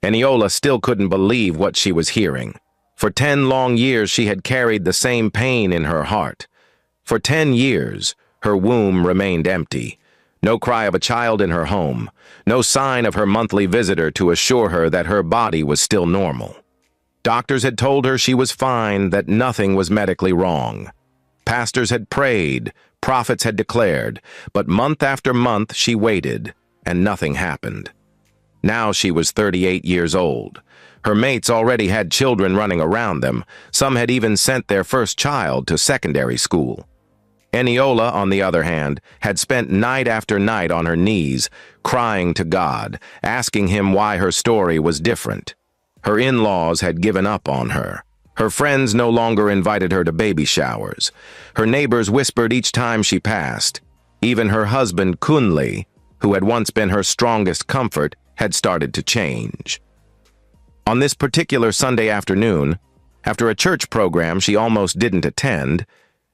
Eniola still couldn't believe what she was hearing. For 10 long years she had carried the same pain in her heart. For 10 years, her womb remained empty. No cry of a child in her home. No sign of her monthly visitor to assure her that her body was still normal. Doctors had told her she was fine, that nothing was medically wrong. Pastors had prayed, prophets had declared, but month after month she waited, and nothing happened. Now she was 38 years old. Her mates already had children running around them. Some had even sent their first child to secondary school. Eniola, on the other hand, had spent night after night on her knees, crying to God, asking him why her story was different. Her in-laws had given up on her. Her friends no longer invited her to baby showers. Her neighbors whispered each time she passed. Even her husband, Kunli, who had once been her strongest comfort, had started to change. On this particular Sunday afternoon, after a church program she almost didn't attend,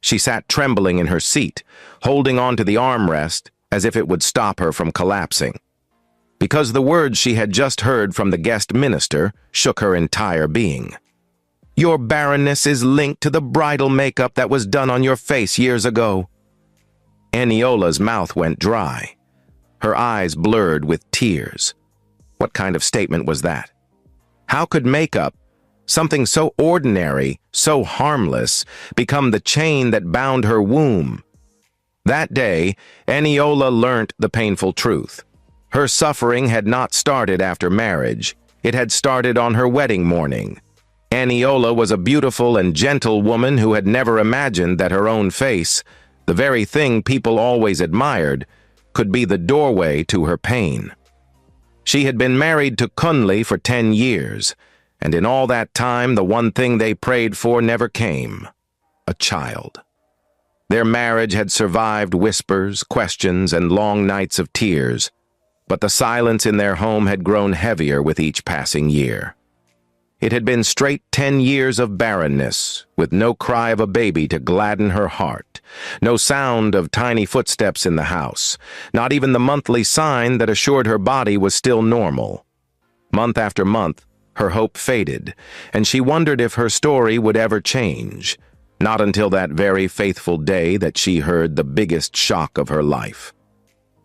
she sat trembling in her seat, holding on to the armrest as if it would stop her from collapsing. Because the words she had just heard from the guest minister shook her entire being. "Your barrenness is linked to the bridal makeup that was done on your face years ago." Eniola's mouth went dry. Her eyes blurred with tears. What kind of statement was that? How could makeup, something so ordinary, so harmless, become the chain that bound her womb? That day, Eniola learnt the painful truth. Her suffering had not started after marriage. It had started on her wedding morning. Eniola was a beautiful and gentle woman who had never imagined that her own face, the very thing people always admired, could be the doorway to her pain. She had been married to Kunli for 10 years, and in all that time the one thing they prayed for never came: a child. Their marriage had survived whispers, questions, and long nights of tears, but the silence in their home had grown heavier with each passing year. It had been straight 10 years of barrenness, with no cry of a baby to gladden her heart, no sound of tiny footsteps in the house, not even the monthly sign that assured her body was still normal. Month after month, her hope faded, and she wondered if her story would ever change, not until that very faithful day that she heard the biggest shock of her life.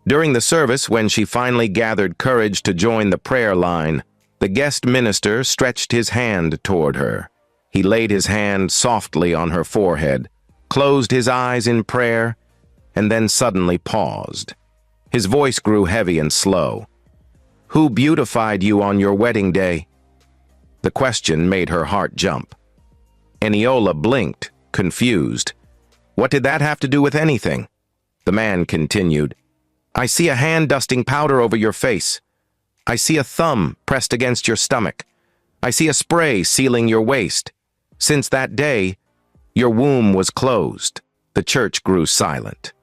During the service, when she finally gathered courage to join the prayer line, the guest minister stretched his hand toward her. He laid his hand softly on her forehead, closed his eyes in prayer, and then suddenly paused. His voice grew heavy and slow. "Who beautified you on your wedding day?" The question made her heart jump. Eniola blinked, confused. What did that have to do with anything? The man continued, "I see a hand dusting powder over your face. I see a thumb pressed against your stomach. I see a spray sealing your waist. Since that day, your womb was closed." The church grew silent.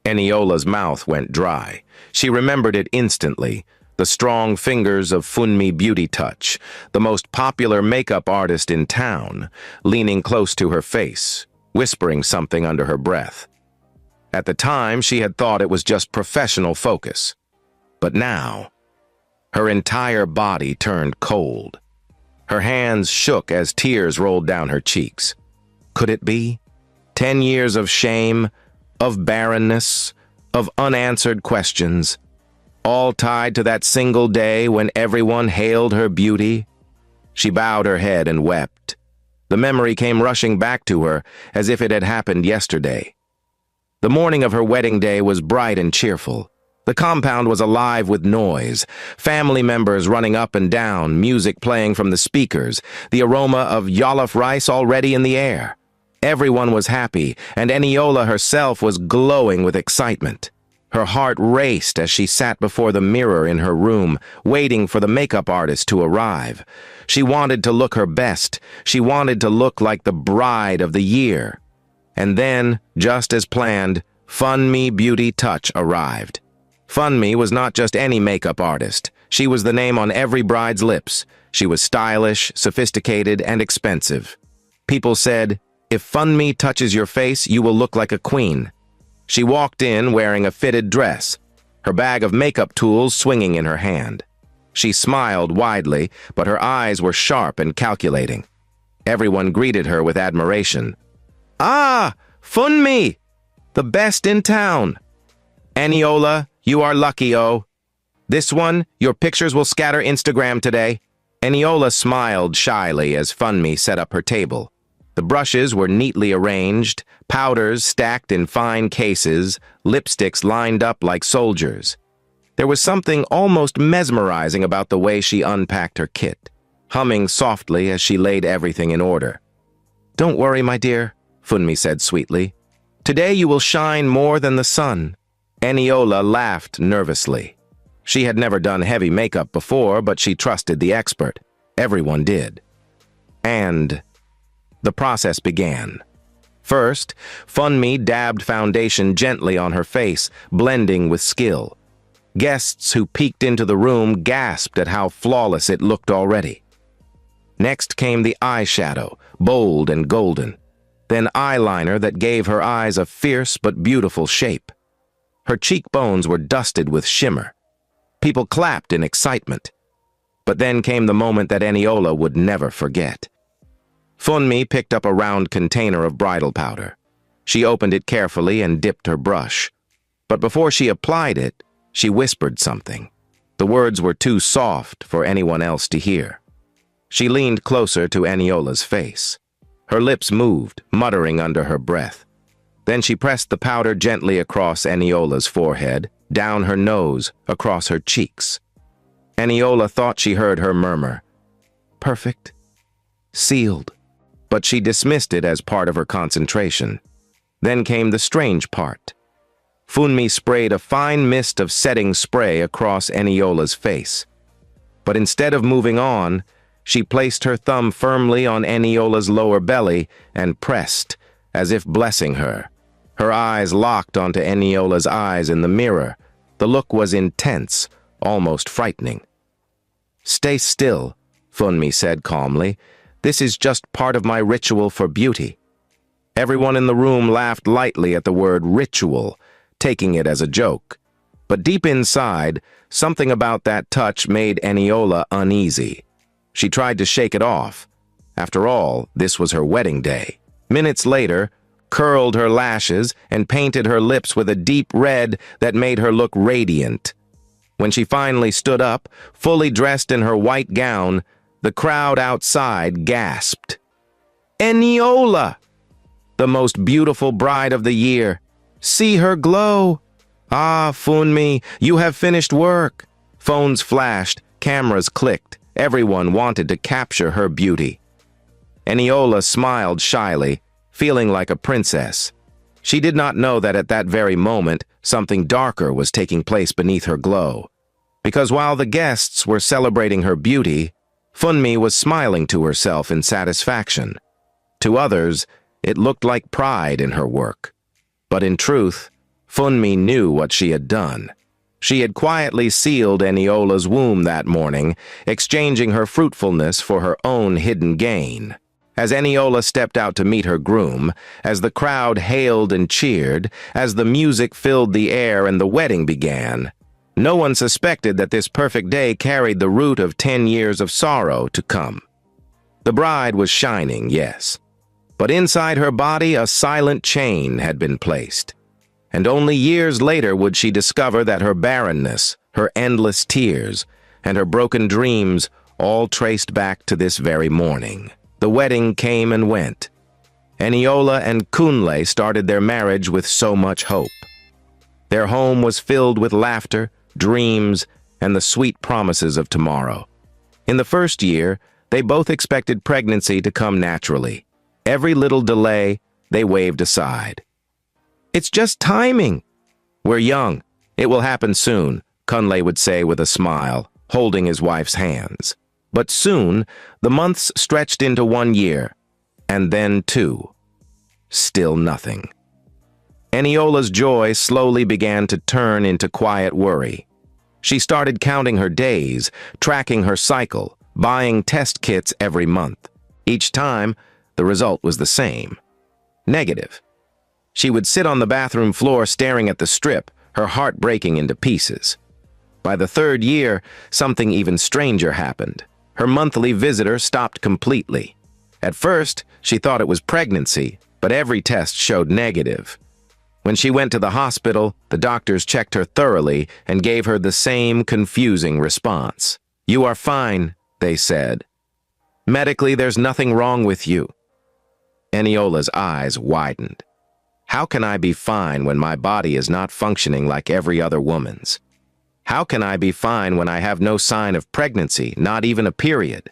Eniola's mouth went dry. She remembered it instantly. The strong fingers of Funmi Beauty Touch, the most popular makeup artist in town, leaning close to her face, whispering something under her breath. At the time, she had thought it was just professional focus. But now, her entire body turned cold. Her hands shook as tears rolled down her cheeks. Could it be? 10 years of shame, of barrenness, of unanswered questions, all tied to that single day when everyone hailed her beauty? She bowed her head and wept. The memory came rushing back to her as if it had happened yesterday. The morning of her wedding day was bright and cheerful. The compound was alive with noise, family members running up and down, music playing from the speakers, the aroma of jollof rice already in the air. Everyone was happy, and Eniola herself was glowing with excitement. Her heart raced as she sat before the mirror in her room, waiting for the makeup artist to arrive. She wanted to look her best. She wanted to look like the bride of the year. And then, just as planned, Funmi Beauty Touch arrived. Funmi was not just any makeup artist. She was the name on every bride's lips. She was stylish, sophisticated, and expensive. People said, "If Funmi touches your face, you will look like a queen." She walked in wearing a fitted dress, her bag of makeup tools swinging in her hand. She smiled widely, but her eyes were sharp and calculating. Everyone greeted her with admiration. "Ah, Funmi! The best in town! Eniola, you are lucky, oh. This one, your pictures will scatter Instagram today." Eniola smiled shyly as Funmi set up her table. The brushes were neatly arranged, powders stacked in fine cases, lipsticks lined up like soldiers. There was something almost mesmerizing about the way she unpacked her kit, humming softly as she laid everything in order. "Don't worry, my dear," Funmi said sweetly. "Today you will shine more than the sun." Eniola laughed nervously. She had never done heavy makeup before, but she trusted the expert. Everyone did. And the process began. First, Funmi dabbed foundation gently on her face, blending with skill. Guests who peeked into the room gasped at how flawless it looked already. Next came the eyeshadow, bold and golden. Then eyeliner that gave her eyes a fierce but beautiful shape. Her cheekbones were dusted with shimmer. People clapped in excitement. But then came the moment that Eniola would never forget. Funmi picked up a round container of bridal powder. She opened it carefully and dipped her brush. But before she applied it, she whispered something. The words were too soft for anyone else to hear. She leaned closer to Eniola's face. Her lips moved, muttering under her breath. Then she pressed the powder gently across Eniola's forehead, down her nose, across her cheeks. Eniola thought she heard her murmur, "Perfect. Sealed." But she dismissed it as part of her concentration. Then came the strange part. Funmi sprayed a fine mist of setting spray across Eniola's face. But instead of moving on, she placed her thumb firmly on Eniola's lower belly and pressed, as if blessing her. Her eyes locked onto Eniola's eyes in the mirror. The look was intense, almost frightening. "Stay still," Funmi said calmly. "This is just part of my ritual for beauty." Everyone in the room laughed lightly at the word ritual, taking it as a joke. But deep inside, something about that touch made Eniola uneasy. She tried to shake it off. After all, this was her wedding day. Minutes later, curled her lashes and painted her lips with a deep red that made her look radiant. When she finally stood up, fully dressed in her white gown, the crowd outside gasped. "Eniola! The most beautiful bride of the year. See her glow! Ah, Funmi, you have finished work." Phones flashed, cameras clicked. Everyone wanted to capture her beauty. Eniola smiled shyly, feeling like a princess. She did not know that at that very moment, something darker was taking place beneath her glow. Because while the guests were celebrating her beauty, Funmi was smiling to herself in satisfaction. To others, it looked like pride in her work. But in truth, Funmi knew what she had done. She had quietly sealed Eniola's womb that morning, exchanging her fruitfulness for her own hidden gain. As Eniola stepped out to meet her groom, as the crowd hailed and cheered, as the music filled the air and the wedding began, no one suspected that this perfect day carried the root of 10 years of sorrow to come. The bride was shining, yes, but inside her body a silent chain had been placed. And only years later would she discover that her barrenness, her endless tears, and her broken dreams all traced back to this very morning. The wedding came and went. Eniola and Kunle started their marriage with so much hope. Their home was filled with laughter, dreams, and the sweet promises of tomorrow. In the first year, they both expected pregnancy to come naturally. Every little delay, they waved aside. "It's just timing. We're young. It will happen soon," Kunle would say with a smile, holding his wife's hands. But soon, the months stretched into 1 year, and then 2. Still nothing. Eniola's joy slowly began to turn into quiet worry. She started counting her days, tracking her cycle, buying test kits every month. Each time, the result was the same. Negative. She would sit on the bathroom floor staring at the strip, her heart breaking into pieces. By the third year, something even stranger happened. Her monthly visitor stopped completely. At first, she thought it was pregnancy, but every test showed negative. When she went to the hospital, the doctors checked her thoroughly and gave her the same confusing response. "You are fine," they said. "Medically, there's nothing wrong with you." Eniola's eyes widened. How can I be fine when my body is not functioning like every other woman's? How can I be fine when I have no sign of pregnancy, not even a period?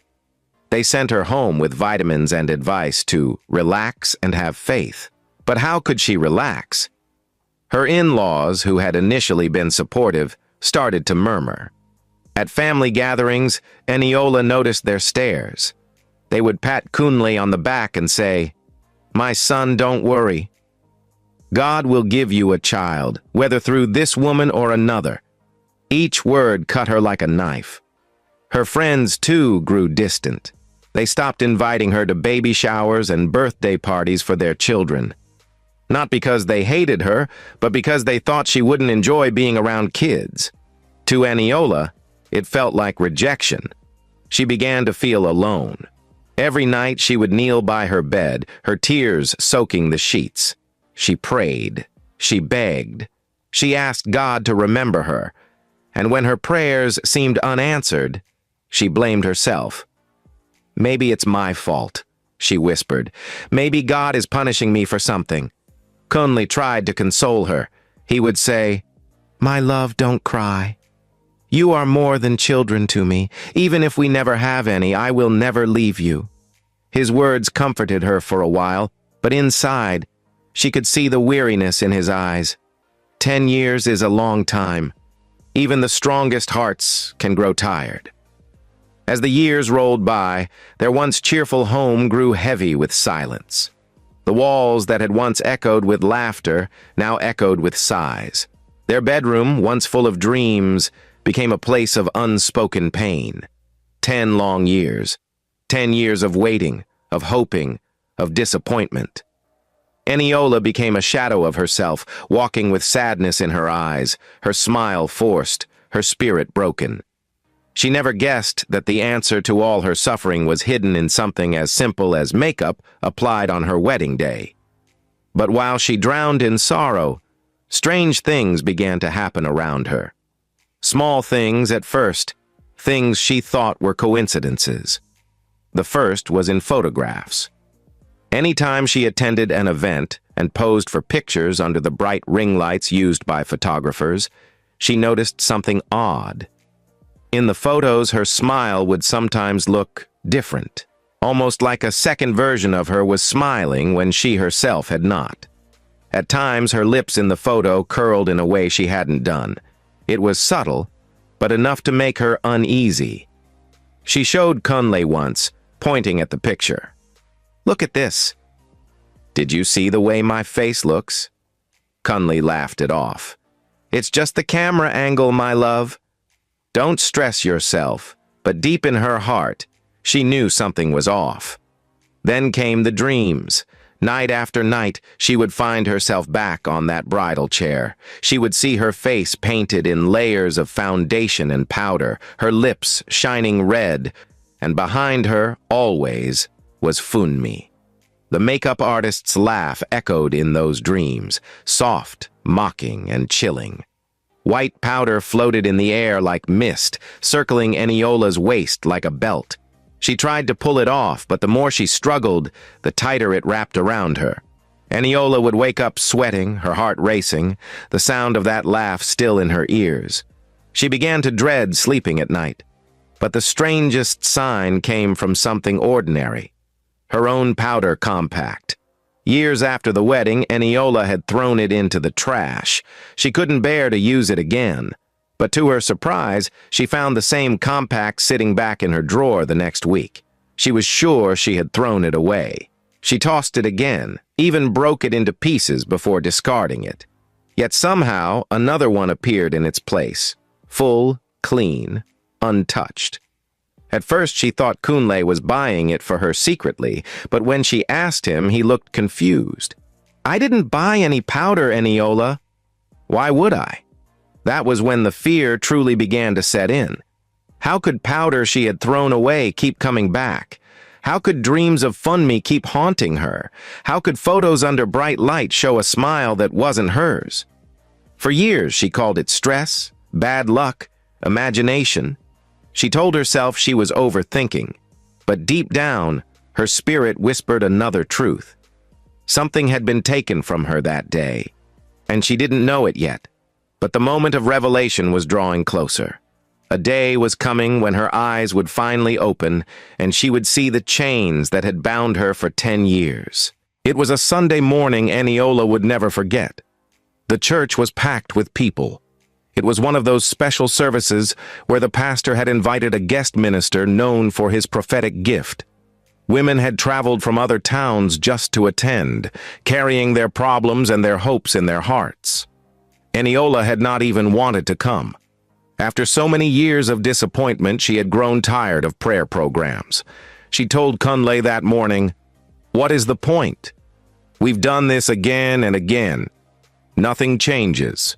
They sent her home with vitamins and advice to relax and have faith. But how could she relax? Her in-laws, who had initially been supportive, started to murmur. At family gatherings, Eniola noticed their stares. They would pat Kunle on the back and say, "My son, don't worry. God will give you a child, whether through this woman or another." Each word cut her like a knife. Her friends, too, grew distant. They stopped inviting her to baby showers and birthday parties for their children. Not because they hated her, but because they thought she wouldn't enjoy being around kids. To Eniola, it felt like rejection. She began to feel alone. Every night she would kneel by her bed, her tears soaking the sheets. She prayed. She begged. She asked God to remember her. And when her prayers seemed unanswered, she blamed herself. "Maybe it's my fault," she whispered. "Maybe God is punishing me for something." Kunle tried to console her. He would say, "My love, don't cry. You are more than children to me. Even if we never have any, I will never leave you." His words comforted her for a while, but inside, she could see the weariness in his eyes. 10 years is a long time. Even the strongest hearts can grow tired. As the years rolled by, their once cheerful home grew heavy with silence. The walls that had once echoed with laughter now echoed with sighs. Their bedroom, once full of dreams, became a place of unspoken pain. 10 long years. 10 years of waiting, of hoping, of disappointment. Eniola became a shadow of herself, walking with sadness in her eyes, her smile forced, her spirit broken. She never guessed that the answer to all her suffering was hidden in something as simple as makeup applied on her wedding day. But while she drowned in sorrow, strange things began to happen around her. Small things at first, things she thought were coincidences. The first was in photographs. Anytime she attended an event and posed for pictures under the bright ring lights used by photographers, she noticed something odd. In the photos, her smile would sometimes look different, almost like a second version of her was smiling when she herself had not. At times, her lips in the photo curled in a way she hadn't done. It was subtle, but enough to make her uneasy. She showed Kunle once, pointing at the picture. "Look at this." "Did you see the way my face looks?" Kunle laughed it off. "It's just the camera angle, my love." Don't stress yourself, but deep in her heart, she knew something was off. Then came the dreams. Night after night, she would find herself back on that bridal chair. She would see her face painted in layers of foundation and powder, her lips shining red, and behind her, always, was Funmi. The makeup artist's laugh echoed in those dreams, soft, mocking, and chilling. White powder floated in the air like mist, circling Eniola's waist like a belt. She tried to pull it off, but the more she struggled, the tighter it wrapped around her. Eniola would wake up sweating, her heart racing, the sound of that laugh still in her ears. She began to dread sleeping at night. But the strangest sign came from something ordinary. Her own powder compact. Years after the wedding, Eniola had thrown it into the trash. She couldn't bear to use it again. But to her surprise, she found the same compact sitting back in her drawer the next week. She was sure she had thrown it away. She tossed it again, even broke it into pieces before discarding it. Yet somehow, another one appeared in its place. Full, clean, untouched. At first, she thought Kunle was buying it for her secretly, but when she asked him, he looked confused. "I didn't buy any powder, Eniola." "Why would I?" That was when the fear truly began to set in. How could powder she had thrown away keep coming back? How could dreams of Funmi keep haunting her? How could photos under bright light show a smile that wasn't hers? For years, she called it stress, bad luck, imagination. She told herself she was overthinking, but deep down, her spirit whispered another truth. Something had been taken from her that day, and she didn't know it yet. But the moment of revelation was drawing closer. A day was coming when her eyes would finally open, and she would see the chains that had bound her for 10 years. It was a Sunday morning Eniola would never forget. The church was packed with people. It was one of those special services where the pastor had invited a guest minister known for his prophetic gift. Women had traveled from other towns just to attend, carrying their problems and their hopes in their hearts. Eniola had not even wanted to come. After so many years of disappointment, she had grown tired of prayer programs. She told Kunle that morning, "What is the point? We've done this again and again. Nothing changes."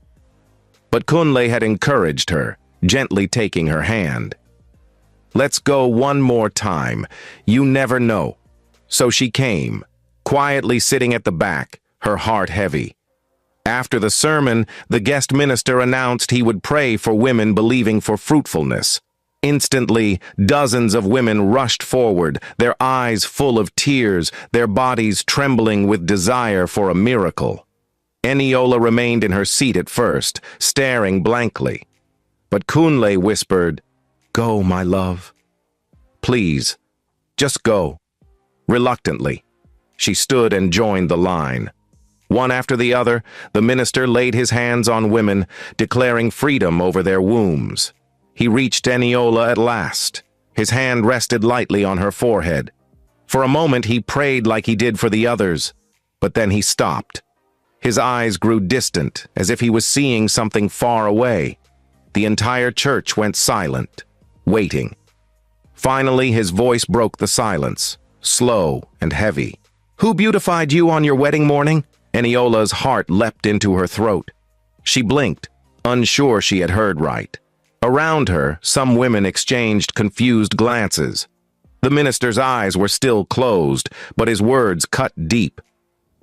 But Kunle had encouraged her, gently taking her hand. "Let's go one more time. You never know." So she came, quietly sitting at the back, her heart heavy. After the sermon, the guest minister announced he would pray for women believing for fruitfulness. Instantly, dozens of women rushed forward, their eyes full of tears, their bodies trembling with desire for a miracle. Eniola remained in her seat at first, staring blankly. But Kunle whispered, "Go, my love. Please, just go." Reluctantly, she stood and joined the line. One after the other, the minister laid his hands on women, declaring freedom over their wombs. He reached Eniola at last. His hand rested lightly on her forehead. For a moment he prayed like he did for the others, but then he stopped. His eyes grew distant, as if he was seeing something far away. The entire church went silent, waiting. Finally, his voice broke the silence, slow and heavy. "Who beautified you on your wedding morning?" Eniola's heart leapt into her throat. She blinked, unsure she had heard right. Around her, some women exchanged confused glances. The minister's eyes were still closed, but his words cut deep.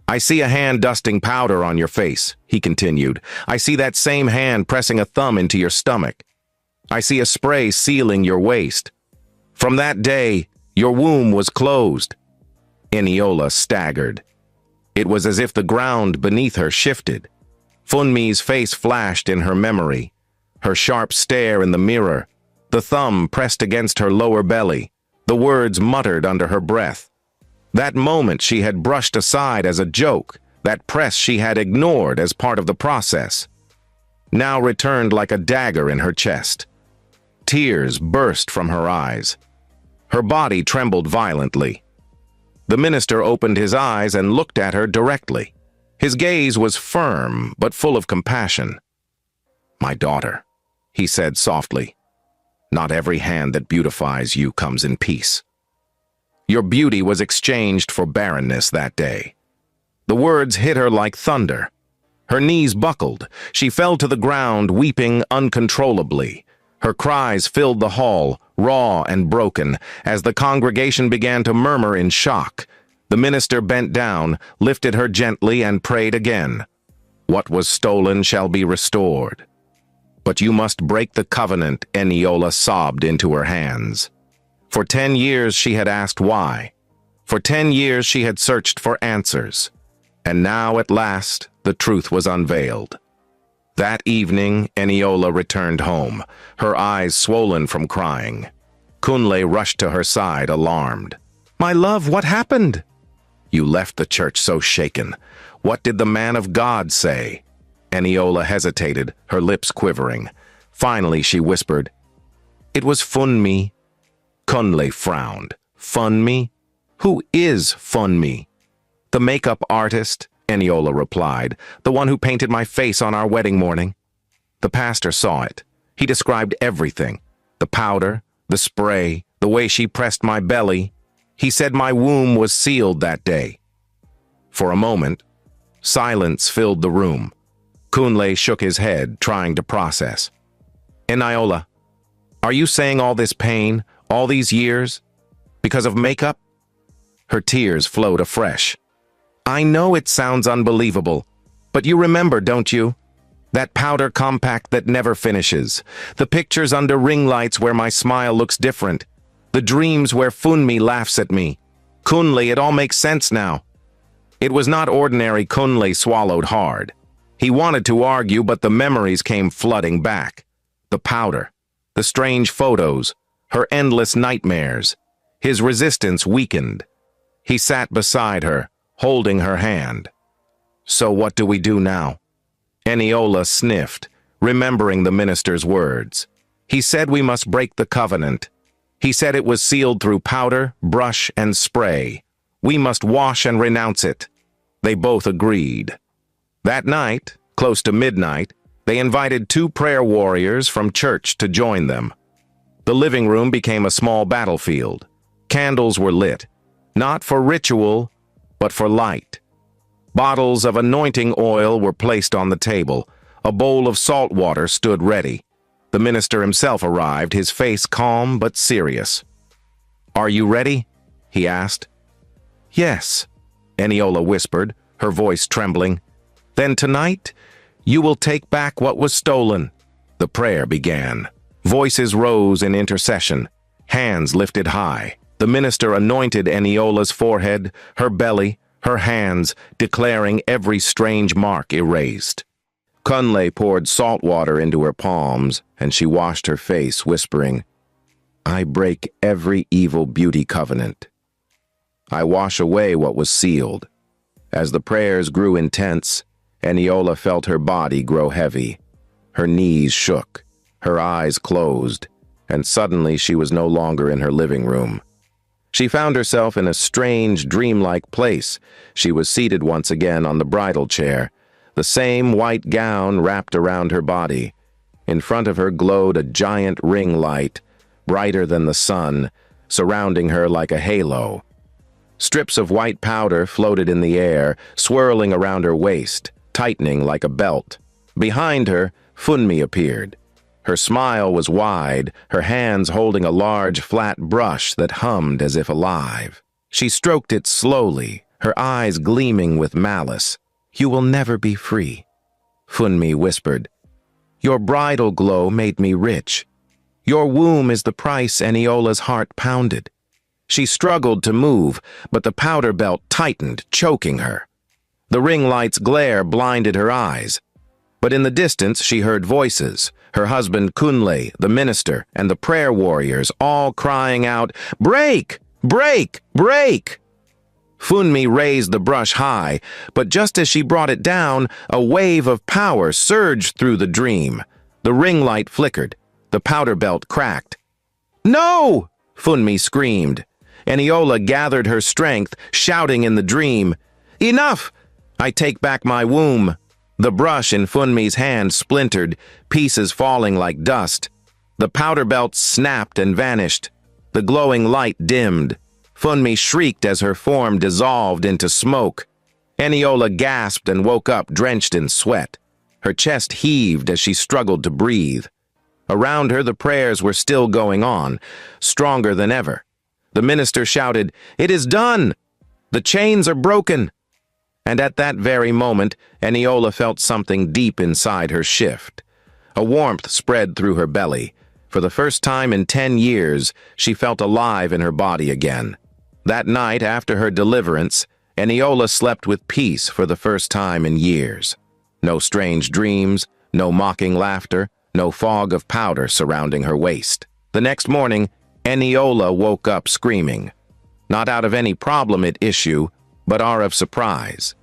"I see a hand dusting powder on your face," he continued. "I see that same hand pressing a thumb into your stomach. I see a spray sealing your waist. From that day, your womb was closed." Eniola staggered. It was as if the ground beneath her shifted. Funmi's face flashed in her memory, her sharp stare in the mirror, the thumb pressed against her lower belly, the words muttered under her breath. That moment she had brushed aside as a joke, that press she had ignored as part of the process, now returned like a dagger in her chest. Tears burst from her eyes. Her body trembled violently. The minister opened his eyes and looked at her directly. His gaze was firm, but full of compassion. "My daughter," he said softly, "not every hand that beautifies you comes in peace. Your beauty was exchanged for barrenness that day." The words hit her like thunder. Her knees buckled. She fell to the ground, weeping uncontrollably. Her cries filled the hall, raw and broken, as the congregation began to murmur in shock. The minister bent down, lifted her gently, and prayed again. "What was stolen shall be restored." "But you must break the covenant," Eniola sobbed into her hands. For 10 years she had asked why. For 10 years she had searched for answers. And now, at last, the truth was unveiled. That evening, Eniola returned home, her eyes swollen from crying. Kunle rushed to her side, alarmed. "My love, what happened?" "You left the church so shaken. What did the man of God say?" Eniola hesitated, her lips quivering. Finally, she whispered, "It was Funmi." Kunle frowned. "Funmi? Who is Funmi?" "The makeup artist," Eniola replied, "the one who painted my face on our wedding morning." The pastor saw it. He described everything. The powder, the spray, the way she pressed my belly. He said my womb was sealed that day. For a moment, silence filled the room. Kunle shook his head, trying to process. Eniola, are you saying all this pain, all these years, because of makeup? Her tears flowed afresh. I know it sounds unbelievable, but you remember, don't you? That powder compact that never finishes. The pictures under ring lights where my smile looks different. The dreams where Funmi laughs at me. Kunle, it all makes sense now. It was not ordinary. Kunle swallowed hard. He wanted to argue, but the memories came flooding back. The powder, the strange photos, her endless nightmares. His resistance weakened. He sat beside her, holding her hand. So what do we do now? Eniola sniffed, remembering the minister's words. He said we must break the covenant. He said it was sealed through powder, brush, and spray. We must wash and renounce it. They both agreed. That night, close to midnight, they invited 2 prayer warriors from church to join them. The living room became a small battlefield. Candles were lit, not for ritual, but for light. Bottles of anointing oil were placed on the table. A bowl of salt water stood ready. The minister himself arrived, his face calm but serious. Are you ready? He asked. Yes, Eniola whispered, her voice trembling. Then tonight, you will take back what was stolen. The prayer began. Voices rose in intercession. Hands lifted high. The minister anointed Eniola's forehead, her belly, her hands, declaring every strange mark erased. Kunle poured salt water into her palms, and she washed her face, whispering, I break every evil beauty covenant. I wash away what was sealed. As the prayers grew intense, Eniola felt her body grow heavy. Her knees shook, her eyes closed, and suddenly she was no longer in her living room. She found herself in a strange, dreamlike place. She was seated once again on the bridal chair, the same white gown wrapped around her body. In front of her glowed a giant ring light, brighter than the sun, surrounding her like a halo. Strips of white powder floated in the air, swirling around her waist, tightening like a belt. Behind her, Funmi appeared. Her smile was wide, her hands holding a large, flat brush that hummed as if alive. She stroked it slowly, her eyes gleaming with malice. You will never be free, Funmi whispered. Your bridal glow made me rich. Your womb is the price Eniola's heart pounded. She struggled to move, but the powder belt tightened, choking her. The ring light's glare blinded her eyes. But in the distance she heard voices, her husband Kunle, the minister, and the prayer warriors all crying out, Break! Break! Break! Funmi raised the brush high, but just as she brought it down, a wave of power surged through the dream. The ring light flickered. The powder belt cracked. No! Funmi screamed. Eniola gathered her strength, shouting in the dream, Enough! I take back my womb. The brush in Funmi's hand splintered, pieces falling like dust. The powder belt snapped and vanished. The glowing light dimmed. Funmi shrieked as her form dissolved into smoke. Eniola gasped and woke up drenched in sweat. Her chest heaved as she struggled to breathe. Around her the prayers were still going on, stronger than ever. The minister shouted, It is done! The chains are broken! And at that very moment, Eniola felt something deep inside her shift. A warmth spread through her belly. For the first time in 10 years, she felt alive in her body again. That night, after her deliverance, Eniola slept with peace for the first time in years. No strange dreams, no mocking laughter, no fog of powder surrounding her waist. The next morning, Eniola woke up screaming. Not out of any problem at issue, but out of surprise.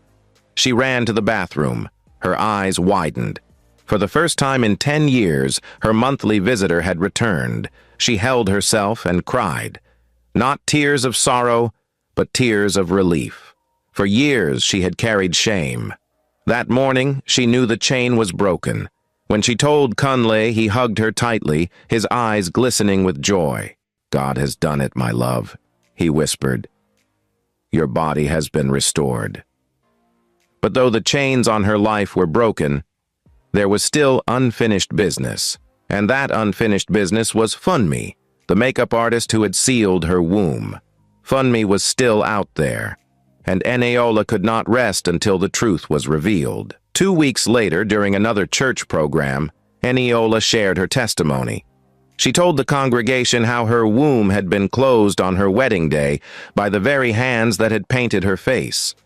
She ran to the bathroom. Her eyes widened. For the first time in 10 years, her monthly visitor had returned. She held herself and cried. Not tears of sorrow, but tears of relief. For years she had carried shame. That morning, she knew the chain was broken. When she told Kunle, he hugged her tightly, his eyes glistening with joy. God has done it, my love, he whispered. Your body has been restored. But though the chains on her life were broken, there was still unfinished business, and that unfinished business was Funmi, the makeup artist who had sealed her womb. Funmi was still out there, and Eniola could not rest until the truth was revealed. 2 weeks later, during another church program, Eniola shared her testimony. She told the congregation how her womb had been closed on her wedding day by the very hands that had painted her face.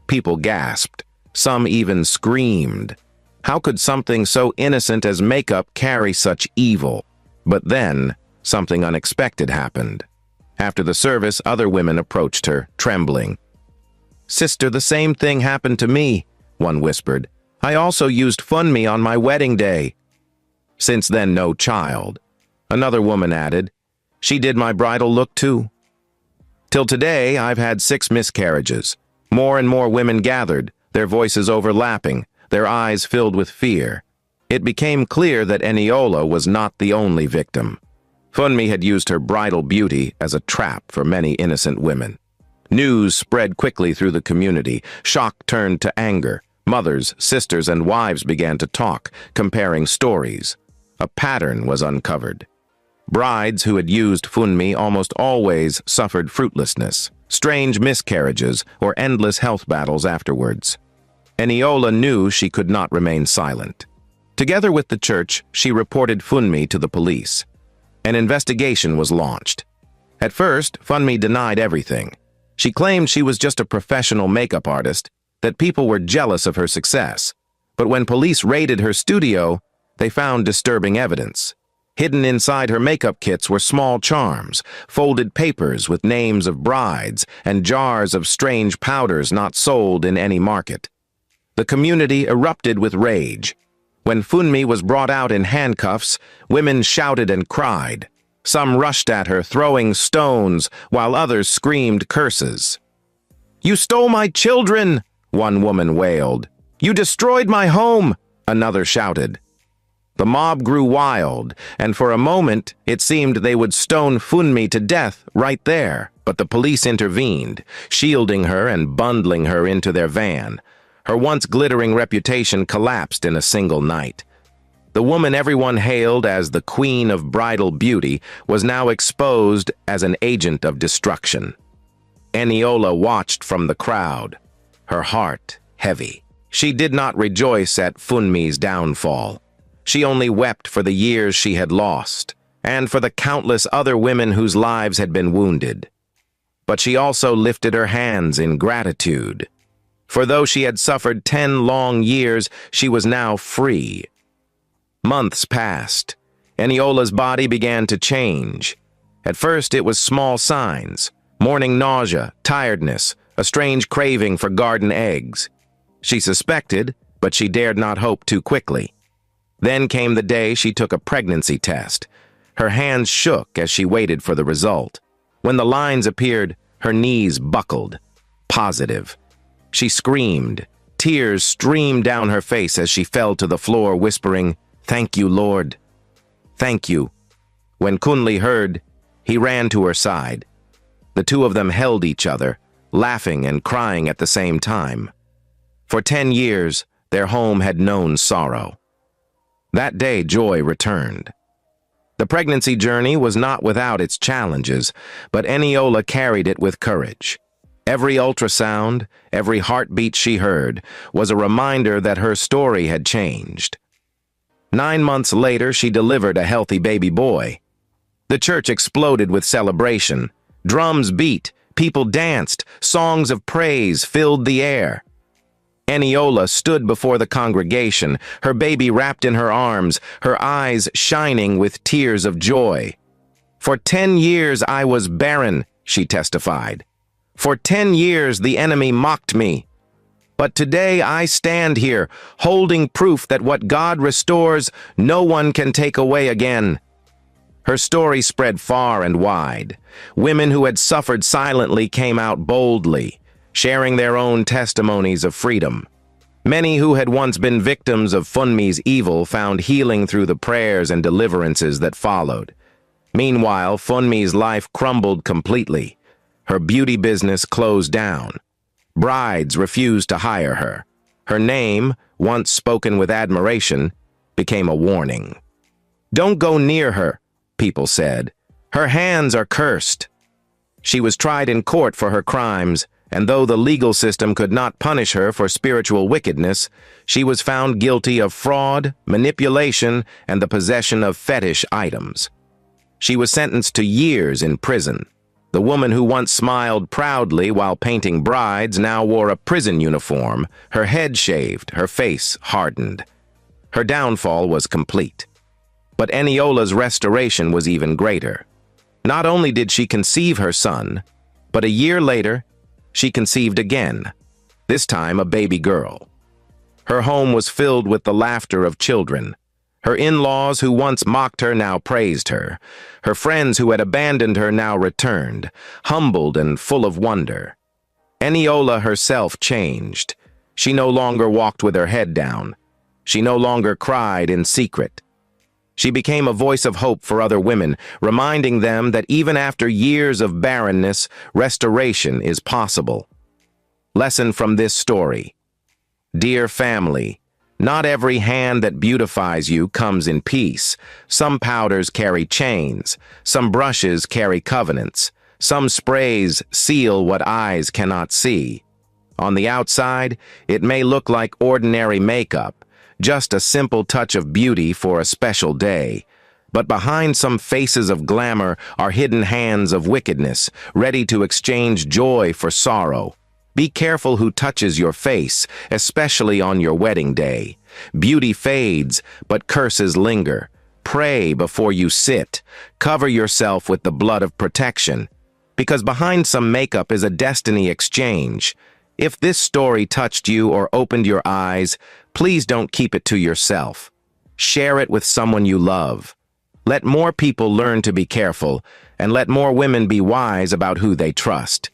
People gasped. Some even screamed. How could something so innocent as makeup carry such evil? But then, something unexpected happened. After the service, other women approached her, trembling. "Sister, the same thing happened to me," one whispered. "I also used Funmi on my wedding day." "Since then, no child," another woman added. "She did my bridal look too." "Till today, I've had 6 miscarriages. More and more women gathered, their voices overlapping, their eyes filled with fear. It became clear that Eniola was not the only victim. Funmi had used her bridal beauty as a trap for many innocent women. News spread quickly through the community. Shock turned to anger. Mothers, sisters, and wives began to talk, comparing stories. A pattern was uncovered. Brides who had used Funmi almost always suffered fruitlessness, strange miscarriages, or endless health battles afterwards. Eniola knew she could not remain silent. Together with the church, she reported Funmi to the police. An investigation was launched. At first, Funmi denied everything. She claimed she was just a professional makeup artist, that people were jealous of her success. But when police raided her studio, they found disturbing evidence. Hidden inside her makeup kits were small charms, folded papers with names of brides, and jars of strange powders not sold in any market. The community erupted with rage. When Funmi was brought out in handcuffs, women shouted and cried. Some rushed at her, throwing stones, while others screamed curses. "You stole my children!" one woman wailed. "You destroyed my home!" another shouted. The mob grew wild, and for a moment it seemed they would stone Funmi to death right there. But the police intervened, shielding her and bundling her into their van. Her once glittering reputation collapsed in a single night. The woman everyone hailed as the queen of bridal beauty was now exposed as an agent of destruction. Eniola watched from the crowd, her heart heavy. She did not rejoice at Funmi's downfall. She only wept for the years she had lost, and for the countless other women whose lives had been wounded. But she also lifted her hands in gratitude. For though she had suffered 10 long years, she was now free. Months passed. Eniola's body began to change. At first it was small signs: morning nausea, tiredness, a strange craving for garden eggs. She suspected, but she dared not hope too quickly. Then came the day she took a pregnancy test. Her hands shook as she waited for the result. When the lines appeared, her knees buckled. Positive. She screamed. Tears streamed down her face as she fell to the floor, whispering, "Thank you, Lord. Thank you." When Kunli heard, he ran to her side. The two of them held each other, laughing and crying at the same time. For 10 years, their home had known sorrow. That day, joy returned. The pregnancy journey was not without its challenges, but Eniola carried it with courage. Every ultrasound, every heartbeat she heard, was a reminder that her story had changed. 9 months later, she delivered a healthy baby boy. The church exploded with celebration. Drums beat, people danced, songs of praise filled the air. Eniola stood before the congregation, her baby wrapped in her arms, her eyes shining with tears of joy. "For 10 years I was barren," she testified. "For 10 years the enemy mocked me. But today I stand here, holding proof that what God restores, no one can take away again." Her story spread far and wide. Women who had suffered silently came out boldly, sharing their own testimonies of freedom. Many who had once been victims of Funmi's evil found healing through the prayers and deliverances that followed. Meanwhile, Funmi's life crumbled completely. Her beauty business closed down. Brides refused to hire her. Her name, once spoken with admiration, became a warning. "Don't go near her," people said. "Her hands are cursed." She was tried in court for her crimes, and though the legal system could not punish her for spiritual wickedness, she was found guilty of fraud, manipulation, and the possession of fetish items. She was sentenced to years in prison. The woman who once smiled proudly while painting brides now wore a prison uniform, her head shaved, her face hardened. Her downfall was complete. But Eniola's restoration was even greater. Not only did she conceive her son, but a year later, she conceived again, this time a baby girl. Her home was filled with the laughter of children. Her in-laws who once mocked her now praised her. Her friends who had abandoned her now returned, humbled and full of wonder. Eniola herself changed. She no longer walked with her head down. She no longer cried in secret. She became a voice of hope for other women, reminding them that even after years of barrenness, restoration is possible. Lesson from this story. Dear family, not every hand that beautifies you comes in peace. Some powders carry chains. Some brushes carry covenants. Some sprays seal what eyes cannot see. On the outside, it may look like ordinary makeup, just a simple touch of beauty for a special day. But behind some faces of glamour are hidden hands of wickedness, ready to exchange joy for sorrow. Be careful who touches your face, especially on your wedding day. Beauty fades, but curses linger. Pray before you sit. Cover yourself with the blood of protection. Because behind some makeup is a destiny exchange. If this story touched you or opened your eyes, please don't keep it to yourself. Share it with someone you love. Let more people learn to be careful, and let more women be wise about who they trust.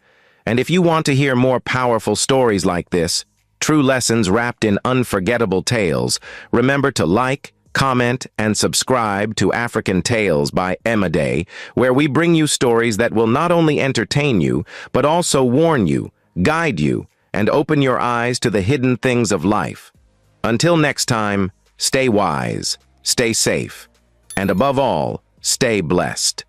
And if you want to hear more powerful stories like this, true lessons wrapped in unforgettable tales, remember to like, comment, and subscribe to African Tales by Emade, where we bring you stories that will not only entertain you, but also warn you, guide you, and open your eyes to the hidden things of life. Until next time, stay wise, stay safe, and above all, stay blessed.